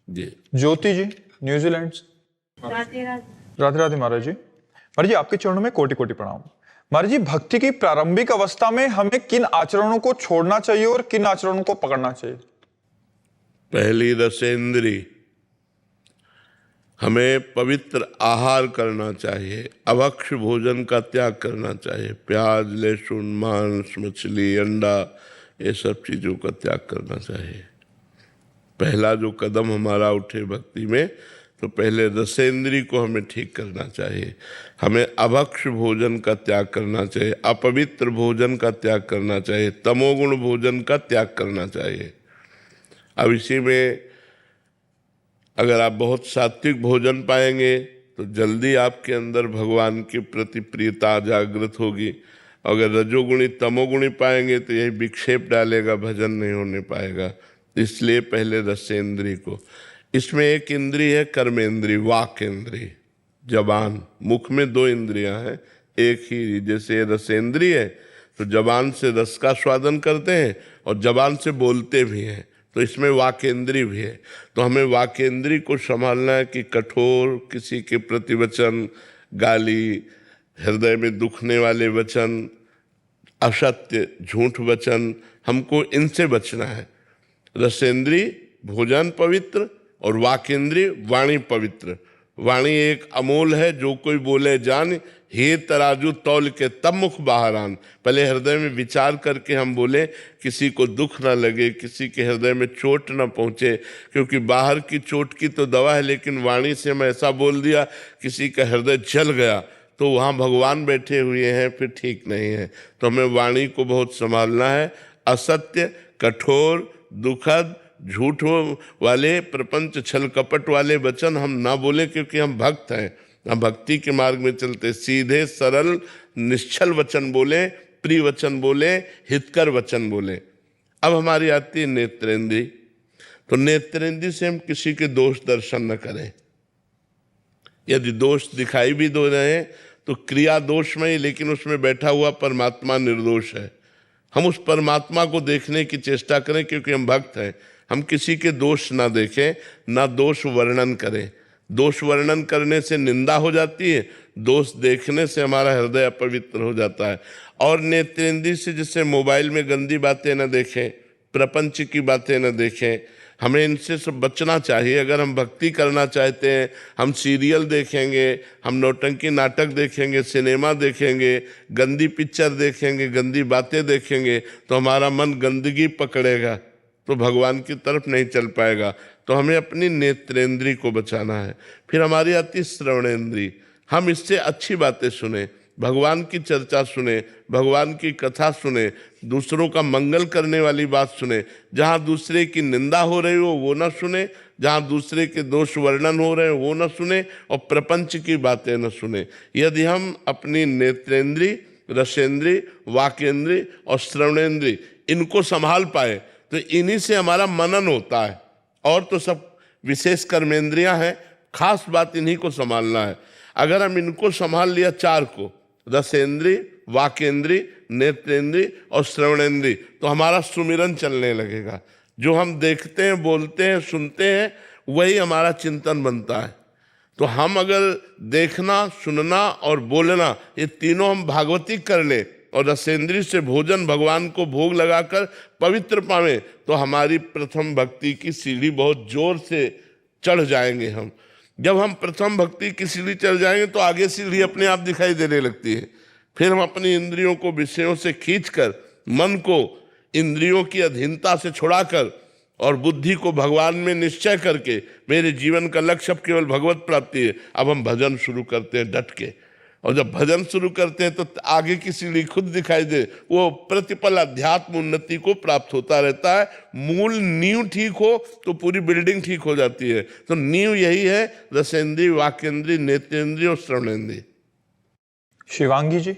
जी। ज्योति जी, New Zealand से। राधे राधे। राधे राधे महाराज जी। महाराज जी, आपके चरणों में कोटि कोटि प्रणाम। महाराज जी, भक्ति की प्रारंभिक अवस्था में हमें किन आचरणों को छोड़ना चाहिए और किन आचरणों को पकड़ना चाहिए? पहली रसेंद्री, हमें पवित्र आहार करना चाहिए, अभक्ष भोजन का त्याग करना चाहिए। प्याज, लहसुन, मांस, मछली, अंडा, ये सब चीज़ों का त्याग करना चाहिए। पहला जो कदम हमारा उठे भक्ति में, तो पहले रसेंद्री को हमें ठीक करना चाहिए। हमें अभक्ष भोजन का त्याग करना चाहिए, अपवित्र भोजन का त्याग करना चाहिए, तमोगुण भोजन का त्याग करना चाहिए। अब इसी में अगर आप बहुत सात्विक भोजन पाएंगे तो जल्दी आपके अंदर भगवान के प्रति प्रियता जागृत होगी। अगर रजोगुणी तमोगुणी पाएंगे तो यही विक्षेप डालेगा, भजन नहीं होने पाएगा। इसलिए पहले रसेंद्री को। इसमें एक इंद्री है कर्मेंद्री, वाक इंद्री, जबान। मुख में दो इंद्रियां हैं, एक ही। जैसे रसेंद्री है तो जबान से रस का स्वादन करते हैं और जबान से बोलते भी हैं, तो इसमें वाकेंद्री भी है। तो हमें वाकेंद्री को संभालना है कि कठोर किसी के प्रति वचन, गाली, हृदय में दुखने वाले वचन, असत्य झूठ वचन, हमको इनसे बचना है। रसेंद्री भोजन पवित्र और वाकेंद्री वाणी पवित्र। वाणी एक अमोल है, जो कोई बोले जान, हे तराजू तौल के तब मुख बाहर आन। पहले हृदय में विचार करके हम बोले, किसी को दुख ना लगे, किसी के हृदय में चोट ना पहुँचे, क्योंकि बाहर की चोट की तो दवा है, लेकिन वाणी से मैं ऐसा बोल दिया किसी का हृदय जल गया तो वहाँ भगवान बैठे हुए हैं, फिर ठीक नहीं है। तो हमें वाणी को बहुत संभालना है। असत्य, कठोर, दुखद, झूठ वाले, प्रपंच, छल कपट वाले वचन हम ना बोले, क्योंकि हम भक्त हैं, हम भक्ति के मार्ग में चलते। सीधे सरल निश्चल वचन बोले, प्रिय वचन बोले, हितकर वचन बोले। अब हमारी आती है नेत्रेंद्री। तो नेत्रेंद्री से हम किसी के दोष दर्शन न करें। यदि दोष दिखाई भी दो रहे हैं तो क्रिया दोष में ही, लेकिन उसमें बैठा हुआ परमात्मा निर्दोष है। हम उस परमात्मा को देखने की चेष्टा करें, क्योंकि हम भक्त हैं। हम किसी के दोष ना देखें, ना दोष वर्णन करें। दोष वर्णन करने से निंदा हो जाती है, दोष देखने से हमारा हृदय अपवित्र हो जाता है। और नेत्रेंद्री से जैसे मोबाइल में गंदी बातें न देखें, प्रपंच की बातें न देखें, हमें इनसे सब बचना चाहिए। अगर हम भक्ति करना चाहते हैं, हम सीरियल देखेंगे, हम नौटंकी नाटक देखेंगे, सिनेमा देखेंगे, गंदी पिक्चर देखेंगे, गंदी बातें देखेंगे, तो हमारा मन गंदगी पकड़ेगा, तो भगवान की तरफ नहीं चल पाएगा। तो हमें अपनी नेत्रेंद्री को बचाना है। फिर हमारी आती श्रवणेंद्री। हम इससे अच्छी बातें सुने, भगवान की चर्चा सुने, भगवान की कथा सुने, दूसरों का मंगल करने वाली बात सुने। जहाँ दूसरे की निंदा हो रही हो वो न सुने, जहाँ दूसरे के दोष वर्णन हो रहे हो वो न सुने, और प्रपंच की बातें न सुने। यदि हम अपनी नेत्रेंद्री, रसेंद्री, वाकेंद्री और श्रवणेंद्री इनको संभाल पाए तो इन्हीं से हमारा मनन होता है। और तो सब विशेष कर्मेंद्रियां हैं, खास बात इन्हीं को संभालना है। अगर हम इनको संभाल लिया, चार को, रसेंद्री, वाकेंद्री, नेत्रेंद्री और श्रवणेंद्री, तो हमारा सुमिरन चलने लगेगा। जो हम देखते हैं, बोलते हैं, सुनते हैं, वही हमारा चिंतन बनता है। तो हम अगर देखना, सुनना और बोलना, ये तीनों हम भागवती कर ले और रसेंद्री से भोजन भगवान को भोग लगाकर पवित्र पावें, तो हमारी प्रथम भक्ति की सीढ़ी बहुत जोर से चढ़ जाएंगे हम। जब हम प्रथम भक्ति की सीढ़ी चढ़ जाएंगे तो आगे सीढ़ी अपने आप दिखाई देने लगती है। फिर हम अपनी इंद्रियों को विषयों से खींचकर, मन को इंद्रियों की अधीनता से छुड़ाकर और बुद्धि को भगवान में निश्चय करके, मेरे जीवन का लक्ष्य अब केवल भगवत प्राप्ति है, अब हम भजन शुरू करते हैं डट के। और जब भजन शुरू करते हैं तो आगे की सीढ़ी खुद दिखाई दे, वो प्रतिपल अध्यात्म उन्नति को प्राप्त होता रहता है। मूल नींव ठीक हो तो पूरी बिल्डिंग ठीक हो जाती है। तो नींव यही है, रसेंद्री, वाकेंद्री, नेत्रेंद्री और श्रवणेंद्री। शिवांगी जी।